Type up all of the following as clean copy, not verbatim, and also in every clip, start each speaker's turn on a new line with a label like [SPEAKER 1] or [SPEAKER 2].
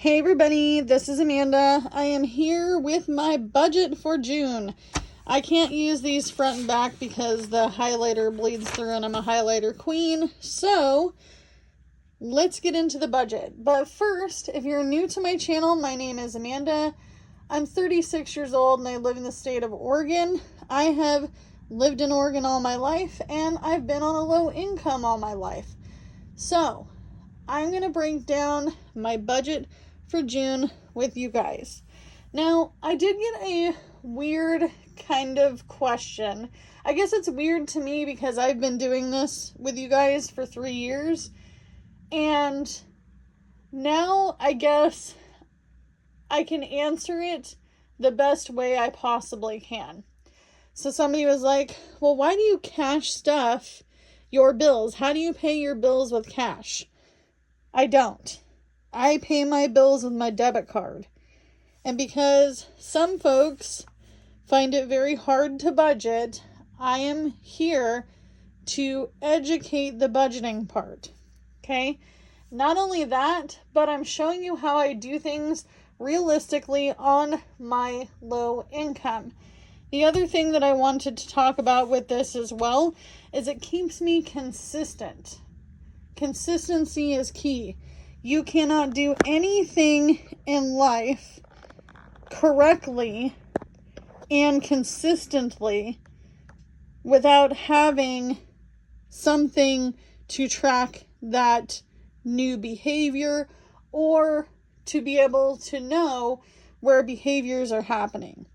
[SPEAKER 1] Hey everybody, this is Amanda. I am here with my budget for June. I can't use these front and back because the highlighter bleeds through and I'm a highlighter queen. So let's get into the budget. But first, if you're new to my channel, my name is Amanda. I'm 36 years old and I live in the state of Oregon. I have lived in Oregon all my life and I've been on a low income all my life. So I'm going to break down my budget for June with you guys. Now, I did get a weird kind of question. I guess it's weird to me because I've been doing this with you guys for 3 years. And now I guess I can answer it the best way I possibly can. So somebody was like, well, why do you cash stuff your bills? How do you pay your bills with cash? I don't. I pay my bills with my debit card. And because some folks find it very hard to budget, I am here to educate the budgeting part. Okay? Not only that, but I'm showing you how I do things realistically on my low income. The other thing that I wanted to talk about with this as well is it keeps me consistent. Consistency is key. You cannot do anything in life correctly and consistently without having something to track that new behavior or to be able to know where behaviors are happening.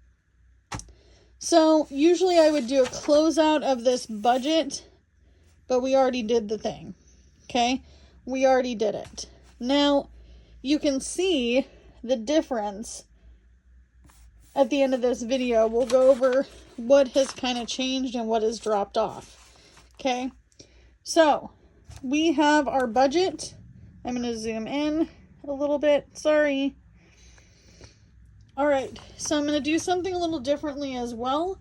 [SPEAKER 1] So usually I would do a closeout of this budget, but we already did the thing. Okay? We already did it. Now, you can see the difference at the end of this video. We'll go over what has kind of changed and what has dropped off. Okay? So, we have our budget. I'm going to zoom in a little bit. Sorry. Alright, so I'm going to do something a little differently as well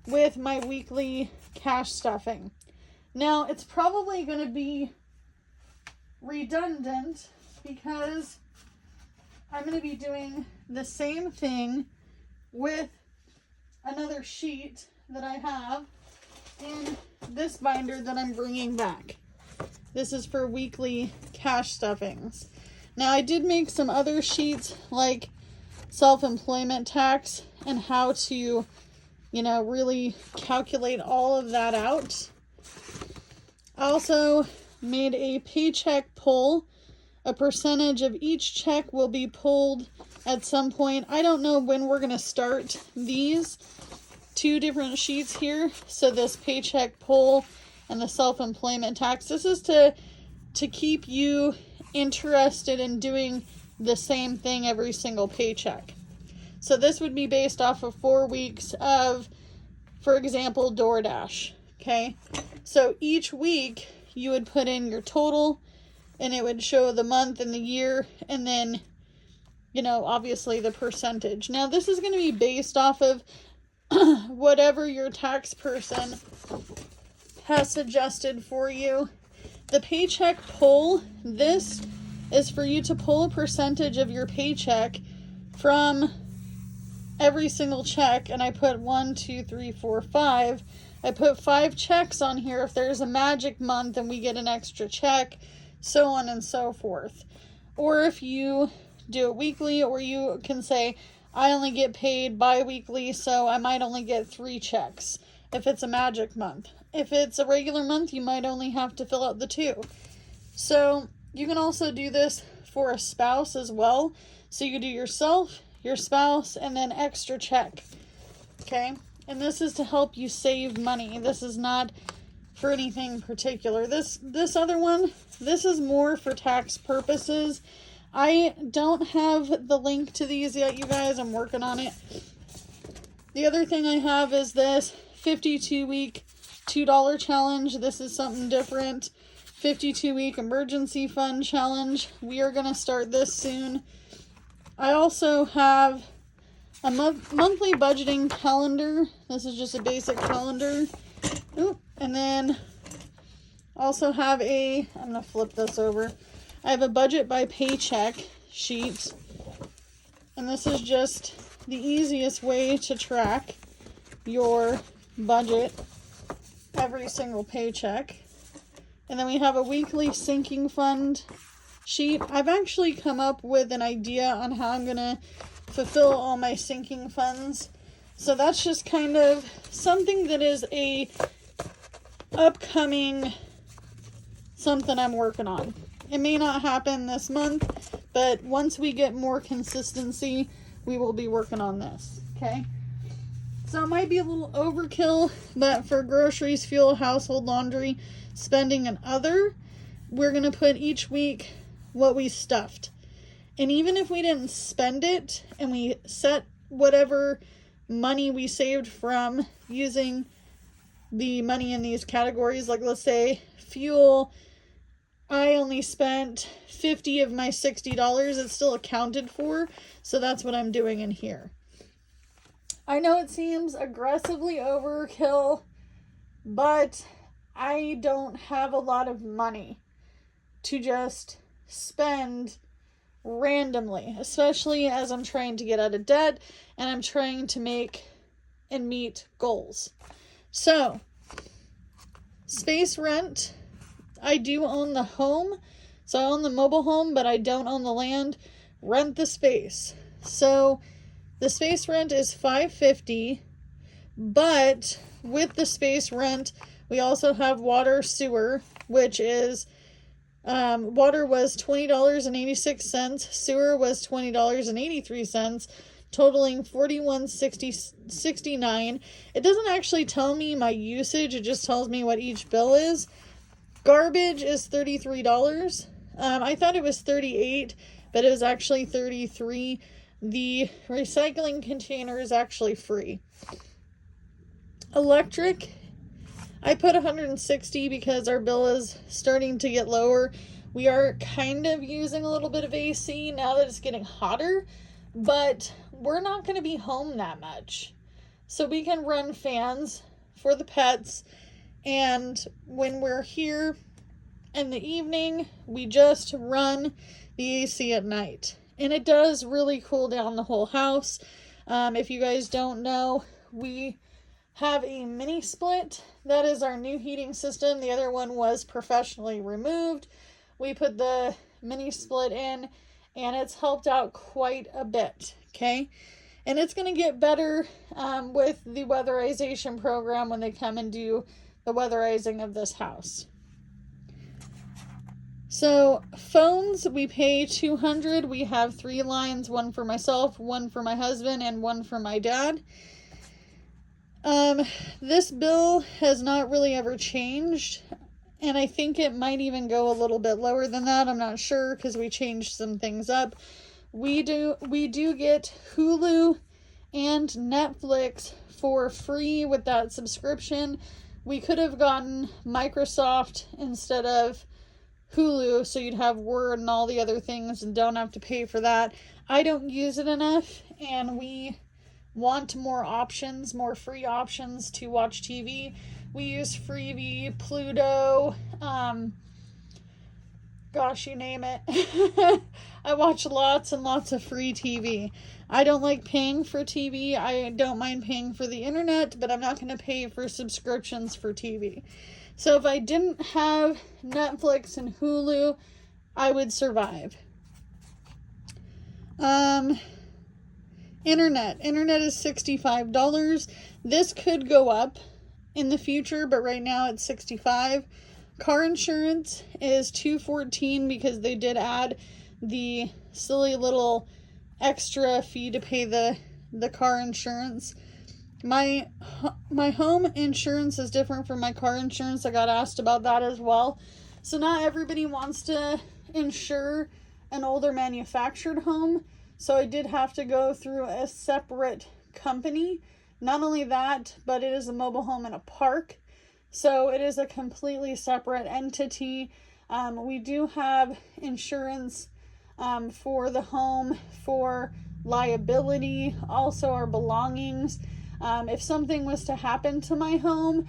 [SPEAKER 1] with my weekly cash stuffing. Now, it's probably going to be redundant because I'm going to be doing the same thing with another sheet that I have in this binder that I'm bringing back. This is for weekly cash stuffings. Now, I did make some other sheets like self-employment tax and how to, really calculate all of that out. I also made a paycheck pull. A percentage of each check will be pulled at some point. I don't know when we're going to start these two different sheets here. So this paycheck pull and the self-employment tax. This is to keep you interested in doing the same thing every single paycheck. So this would be based off of 4 weeks of, for example, DoorDash. Okay. So each week you would put in your total and it would show the month and the year and then, obviously the percentage. Now this is going to be based off of whatever your tax person has suggested for you. The paycheck pull, this is for you to pull a percentage of your paycheck from every single check. And I put 1, 2, 3, 4, 5. I put 5 checks on here. If there's a magic month and we get an extra check, so on and so forth. Or if you do it weekly, or you can say, I only get paid bi-weekly, so I might only get 3 checks if it's a magic month. If it's a regular month, you might only have to fill out the 2. So you can also do this for a spouse as well. So you could do yourself, your spouse, and then extra check. Okay? And this is to help you save money. This is not for anything particular. This other one, this is more for tax purposes. I don't have the link to these yet, you guys. I'm working on it. The other thing I have is this 52-week $2 challenge. This is something different. 52-week emergency fund challenge. We are going to start this soon. I also have a monthly budgeting calendar. This is just a basic calendar. Ooh, and then also have I'm going to flip this over. I have a budget by paycheck sheet And this is just the easiest way to track your budget every single paycheck. And then we have a weekly sinking fund sheet. I've actually come up with an idea on how I'm going to fulfill all my sinking funds. So that's just kind of something that is a upcoming something I'm working on. It may not happen this month, but once we get more consistency, we will be working on this, okay? So it might be a little overkill, but for groceries, fuel, household, laundry, spending, and other, we're going to put each week what we stuffed. And even if we didn't spend it and we set whatever money we saved from using the money in these categories, like let's say fuel, I only spent $50 of my $60. It's still accounted for. So that's what I'm doing in here. I know it seems aggressively overkill, but I don't have a lot of money to just spend randomly, especially as I'm trying to get out of debt and I'm trying to make and meet goals. So, space rent. I do own the home, so I own the mobile home, but I don't own the land. Rent the space. So the space rent is $550, but with the space rent, we also have water, sewer, which is water was $20.86, sewer was $20.83, totaling $41.69. It doesn't actually tell me my usage; it just tells me what each bill is. Garbage is $33. I thought it was $38, but it was actually $33. The recycling container is actually free. Electric, I put $160 because our bill is starting to get lower. We are kind of using a little bit of AC now that it's getting hotter, but we're not going to be home that much. So we can run fans for the pets. And when we're here in the evening, we just run the AC at night. And it does really cool down the whole house. If you guys don't know, we have a mini split. That is our new heating system. The other one was professionally removed. We put the mini split in, and it's helped out quite a bit, okay? And it's going to get better with the weatherization program when they come and do the weatherizing of this house. So phones, we pay $200. We have 3 lines, one for myself, one for my husband, and one for my dad. This bill has not really ever changed, and I think it might even go a little bit lower than that. I'm not sure because we changed some things up. We do get Hulu and Netflix for free with that subscription. We could have gotten Microsoft instead of Hulu, so you'd have Word and all the other things and don't have to pay for that. I don't use it enough, and we want more options, more free options to watch TV. We use Freevee, Pluto, gosh, you name it. I watch lots and lots of free TV. I don't like paying for TV. I don't mind paying for the internet, but I'm not going to pay for subscriptions for TV. So if I didn't have Netflix and Hulu, I would survive. Internet is $65. This could go up in the future, but right now it's $65. Car insurance is $214 because they did add the silly little extra fee to pay the car insurance. My home insurance is different from my car insurance. I got asked about that as well. So not everybody wants to insure an older manufactured home. So I did have to go through a separate company. Not only that, but it is a mobile home in a park. So it is a completely separate entity. We do have insurance for the home, for liability, also our belongings. If something was to happen to my home,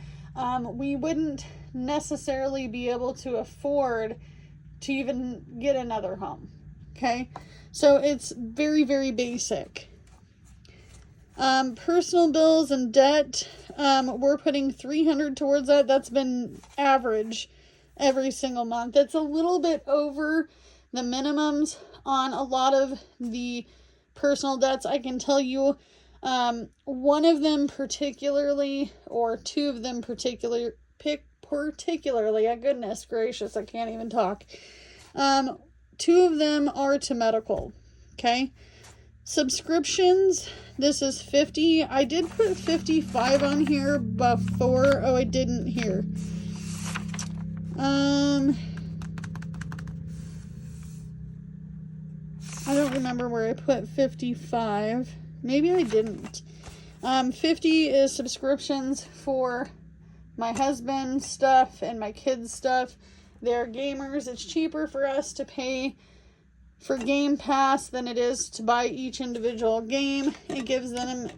[SPEAKER 1] we wouldn't necessarily be able to afford to even get another home. Okay, so it's very, very basic. Personal bills and debt, we're putting $300 towards that. That's been average every single month. It's a little bit over the minimums on a lot of the personal debts. I can tell you, one of them particularly, or two of them particularly, goodness gracious, I can't even talk. Two of them are to medical. Okay. Subscriptions, this is 50. I did put 55 on here before. Oh, I didn't here. I don't remember where I put 55. Maybe I didn't. 50 is subscriptions for my husband's stuff and my kids' stuff. They're gamers. It's cheaper for us to pay for Game Pass than it is to buy each individual game. It gives them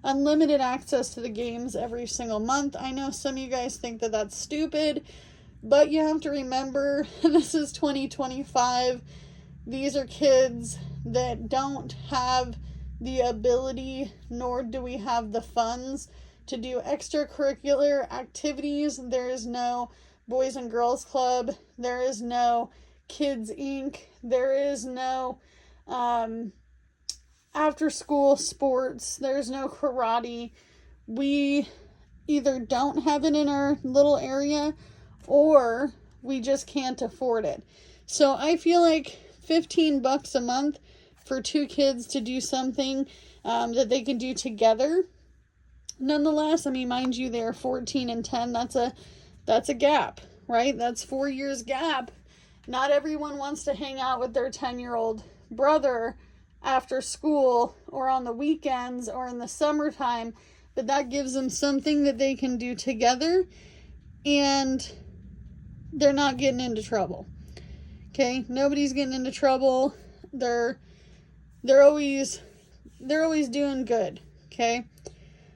[SPEAKER 1] unlimited access to the games every single month. I know some of you guys think that that's stupid, but you have to remember this is 2025. These are kids that don't have the ability, nor do we have the funds to do extracurricular activities. There is no Boys and Girls Club. There is no Kids Inc. There is no after school sports. There's no karate. We either don't have it in our little area or we just can't afford it. So I feel like $15 a month for two kids to do something that they can do together. Nonetheless, I mean, mind you, they're 14 and 10. That's a gap, right? That's 4 years gap. Not everyone wants to hang out with their 10-year-old brother after school or on the weekends or in the summertime, but that gives them something that they can do together and they're not getting into trouble. Okay? Nobody's getting into trouble. They're always doing good. Okay?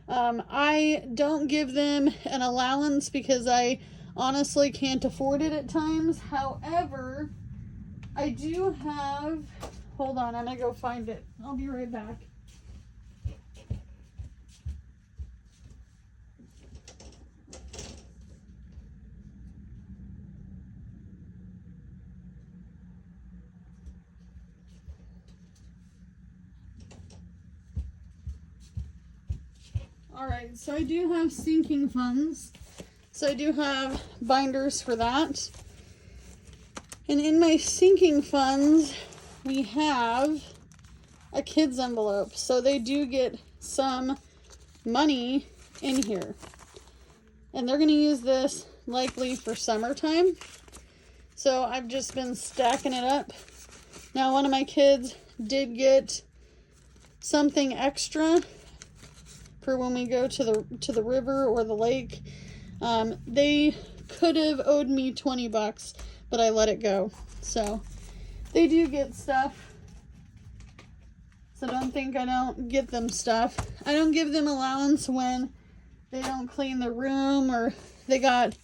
[SPEAKER 1] I don't give them an allowance because I honestly can't afford it at times. However, I do have, hold on, I'm going to go find it. I'll be right back. Alright, so I do have sinking funds. So I do have binders for that. And in my sinking funds, we have a kids envelope. So they do get some money in here. And they're going to use this likely for summertime. So I've just been stacking it up. Now one of my kids did get something extra for when we go to the river or the lake. They could have owed me $20, but I let it go. So they do get stuff. So don't think I don't get them stuff. I don't give them allowance when they don't clean the room or they got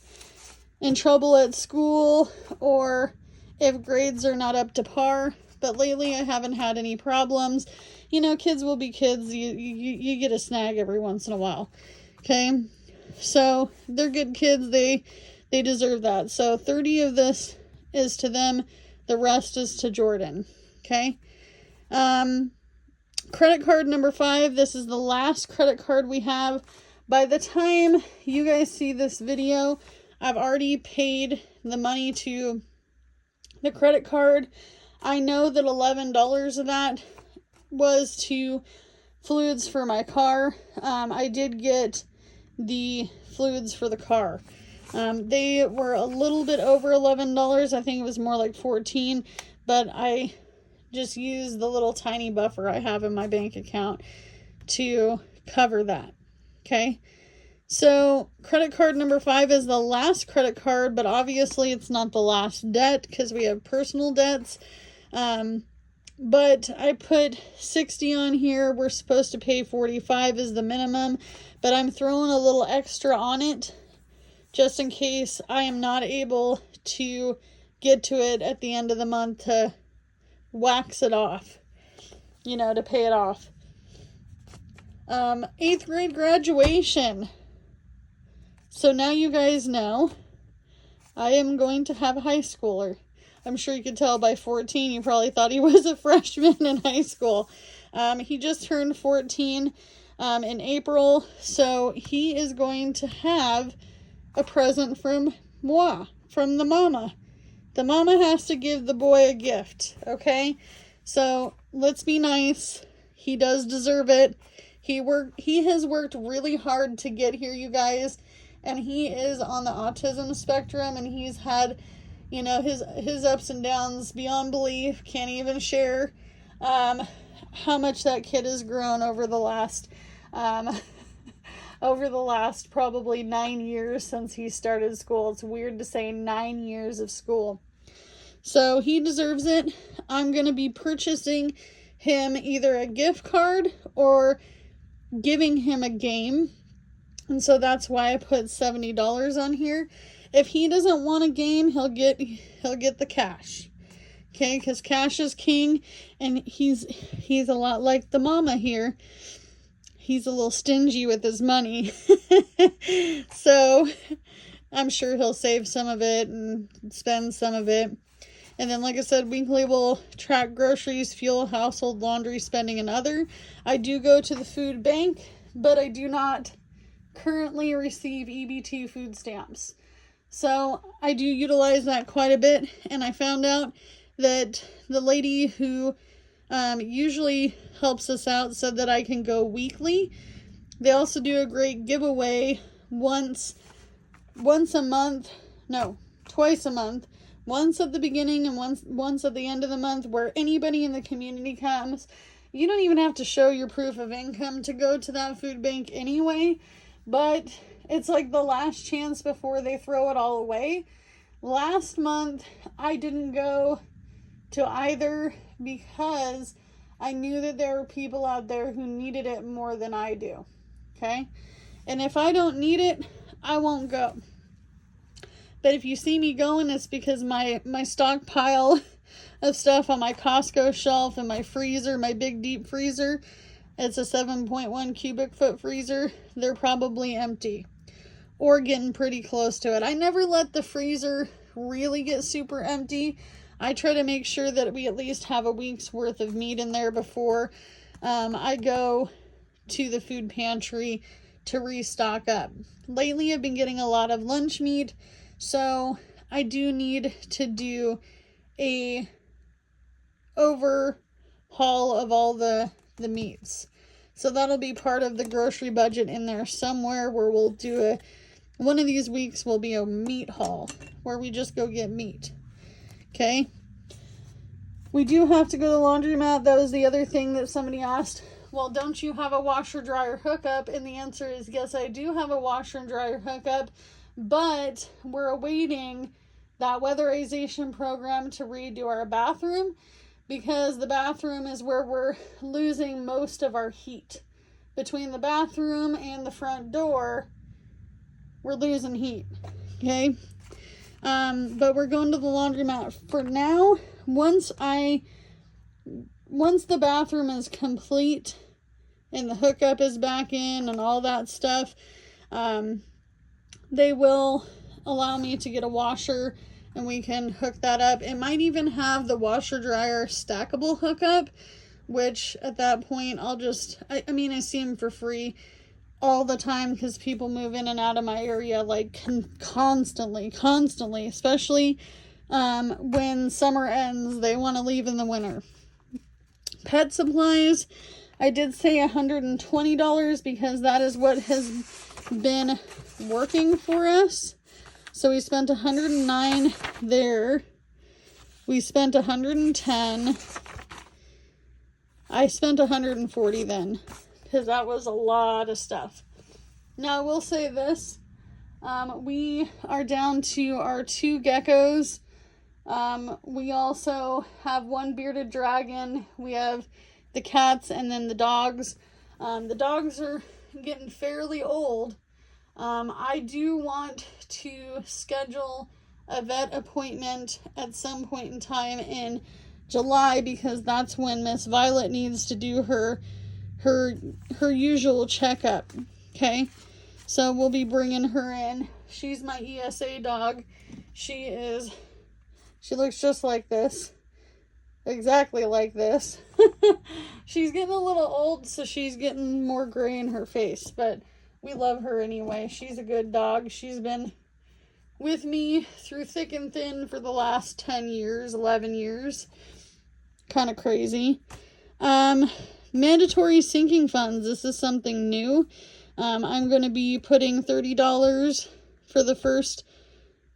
[SPEAKER 1] in trouble at school or if grades are not up to par. But lately I haven't had any problems. You know, kids will be kids. You get a snag every once in a while. Okay? So they're good kids. They deserve that. So 30 of this is to them. The rest is to Jordan. Okay? Credit card number 5. This is the last credit card we have. By the time you guys see this video, I've already paid the money to the credit card. I know that $11 of that was to fluids for my car. I did get the fluids for the car. They were a little bit over $11. I think it was more like $14, but I just used the little tiny buffer I have in my bank account to cover that. Okay. So credit card number 5 is the last credit card, but obviously it's not the last debt because we have personal debts. But I put 60 on here. We're supposed to pay 45 is the minimum, but I'm throwing a little extra on it just in case I am not able to get to it at the end of the month to wax it off, you know, to pay it off. 8th grade graduation. So now you guys know I am going to have a high schooler. I'm sure you could tell by 14, you probably thought he was a freshman in high school. He just turned 14 in April, so he is going to have a present from moi, from the mama. The mama has to give the boy a gift, okay? So let's be nice. He does deserve it. He has worked really hard to get here, you guys, and he is on the autism spectrum, and he's had, you know, his ups and downs beyond belief. Can't even share how much that kid has grown over the last probably 9 years since he started school. It's weird to say 9 years of school. So he deserves it. I'm going to be purchasing him either a gift card or giving him a game. And so that's why I put $70 on here. If he doesn't want a game, he'll get the cash. Okay, because cash is king, and he's a lot like the mama here. He's a little stingy with his money. So I'm sure he'll save some of it and spend some of it. And then, like I said, weekly we'll track groceries, fuel, household, laundry, spending, and other. I do go to the food bank, but I do not currently receive EBT food stamps. So I do utilize that quite a bit, and I found out that the lady who usually helps us out said that I can go weekly. They also do a great giveaway twice a month, once at the beginning and once at the end of the month, where anybody in the community comes. You don't even have to show your proof of income to go to that food bank anyway, but it's like the last chance before they throw it all away. Last month, I didn't go to either because I knew that there were people out there who needed it more than I do. Okay? And if I don't need it, I won't go. But if you see me going, it's because my stockpile of stuff on my Costco shelf and my freezer, my big deep freezer, it's a 7.1 cubic foot freezer. They're probably empty or getting pretty close to it. I never let the freezer really get super empty. I try to make sure that we at least have a week's worth of meat in there before I go to the food pantry to restock up. Lately, I've been getting a lot of lunch meat, so I do need to do a overhaul of all the meats. So that'll be part of the grocery budget in there somewhere, where we'll do one of these weeks will be a meat haul where we just go get meat. Okay. We do have to go to the laundromat. That was the other thing that somebody asked. Well, don't you have a washer dryer hookup? And the answer is yes, I do have a washer and dryer hookup, but we're awaiting that weatherization program to redo our bathroom, because the bathroom is where we're losing most of our heat. Between the bathroom and the front door, we're losing heat. Okay? But we're going to the laundromat for now. Once the bathroom is complete and the hookup is back in and all that stuff, they will allow me to get a washer and we can hook that up. It might even have the washer dryer stackable hookup, which at that point I'll just, I see them for free all the time because people move in and out of my area like constantly, especially when summer ends. They want to leave in the winter. Pet supplies, I did say $120 because that is what has been working for us. So we spent $109 there. We spent $110. I spent $140 then, because that was a lot of stuff. Now, I will say this. We are down to our 2 geckos. We also have 1 bearded dragon. We have the cats and then the dogs. The dogs are getting fairly old. I do want to schedule a vet appointment at some point in time in July, because that's when Miss Violet needs to do her usual checkup. Okay, so we'll be bringing her in. She's my ESA dog. She looks just like this, exactly like this. She's getting a little old, so she's getting more gray in her face, but we love her anyway. She's a good dog. She's been with me through thick and thin for the last 10 years, 11 years. Kind of crazy. Mandatory sinking funds. This is something new. I'm going to be putting $30 for the first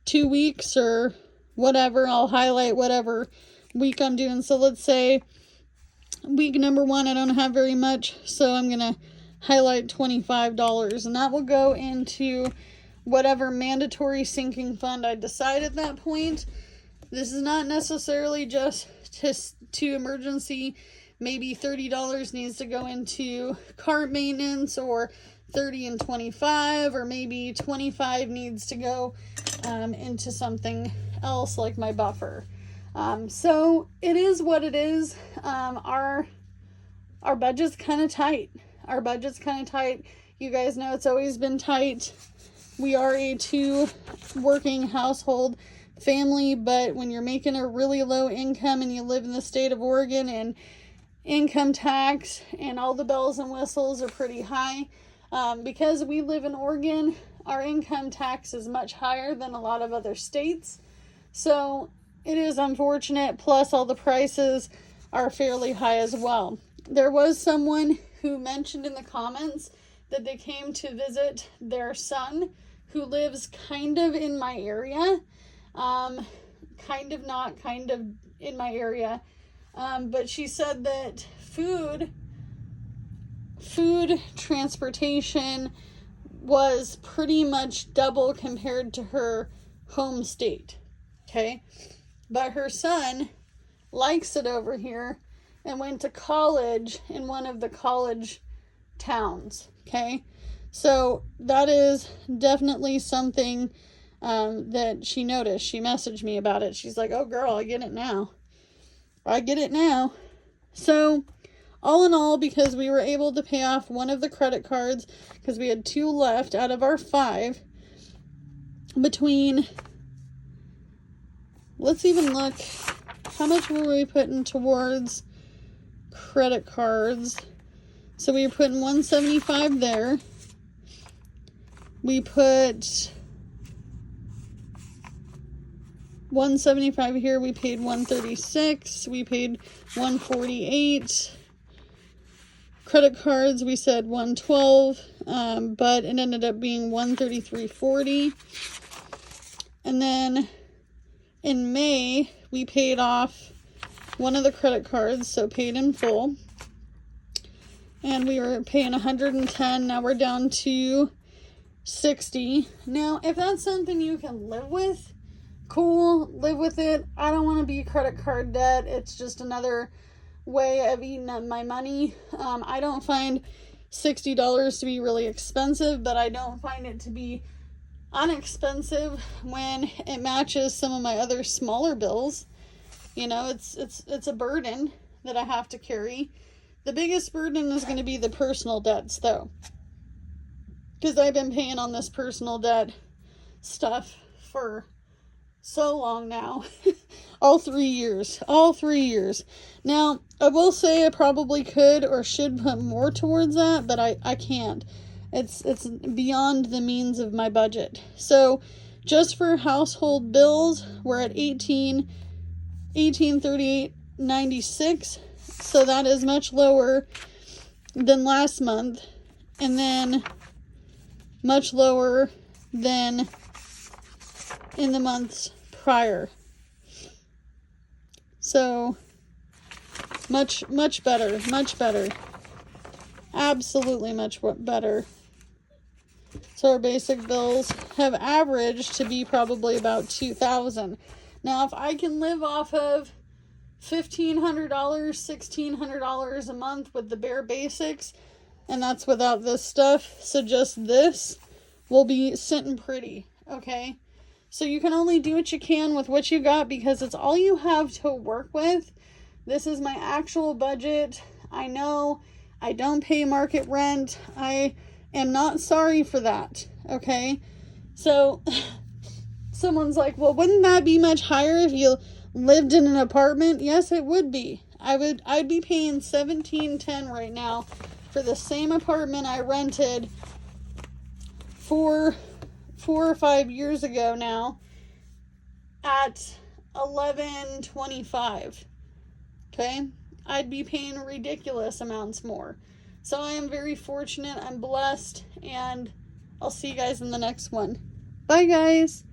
[SPEAKER 1] 2 weeks or whatever. I'll highlight whatever week I'm doing. So let's say week number 1, I don't have very much, so I'm going to highlight $25, and that will go into whatever mandatory sinking fund I decide at that point. This is not necessarily just to emergency. Maybe $30 needs to go into car maintenance, or 30 and 25, or maybe 25 needs to go into something else like my buffer. So it is what it is. Our budget's kind of tight. Our budget's kind of tight. You guys know it's always been tight. We are a 2 working household family, but when you're making a really low income and you live in the state of Oregon, and income tax and all the bells and whistles are pretty high, because we live in Oregon, our income tax is much higher than a lot of other states. So it is unfortunate, plus all the prices are fairly high as well. There was someone who mentioned in the comments that they came to visit their son who lives kind of in my area. Kind of not kind of in my area. But she said that food transportation was pretty much double compared to her home state. Okay. But her son likes it over here and went to college in one of the college towns. Okay. So that is definitely something that she noticed. She messaged me about it. She's like, oh girl, I get it now. I get it now. So all in all, because we were able to pay off one of the credit cards, because we had 2 left out of our 5, between, let's even look, how much were we putting towards credit cards? So we were putting $175 there. We put $175 here. We paid $136. We paid $148. Credit cards, we said $112, but it ended up being $133.40. And then in May, we paid off one of the credit cards, so paid in full. And we were paying $110. Now we're down to $60. Now, if that's something you can live with, cool, live with it. I don't want to be credit card debt. It's just another way of eating up my money. I don't find $60 to be really expensive, but I don't find it to be unexpensive when it matches some of my other smaller bills. You know, it's a burden that I have to carry. The biggest burden is going to be the personal debts, though, because I've been paying on this personal debt stuff for so long now. all 3 years. Now, I will say I probably could or should put more towards that, but I can't. It's beyond the means of my budget. So just for household bills, we're at $1838.96. So that is much lower than last month, and then much lower than in the months prior. So much better, absolutely much better. So our basic bills have averaged to be probably about $2,000. Now, if I can live off of $1,500, $1,600 a month with the bare basics, and that's without this stuff, so just this will be sitting pretty, okay? So you can only do what you can with what you got, because it's all you have to work with. This is my actual budget. I know I don't pay market rent. I am not sorry for that, okay? So someone's like, well, wouldn't that be much higher if you lived in an apartment? Yes, it would be. I'd be paying $17.10 right now for the same apartment I rented 4 or 5 years ago now at $11.25. Okay? I'd be paying ridiculous amounts more. So I am very fortunate. I'm blessed, and I'll see you guys in the next one. Bye, guys.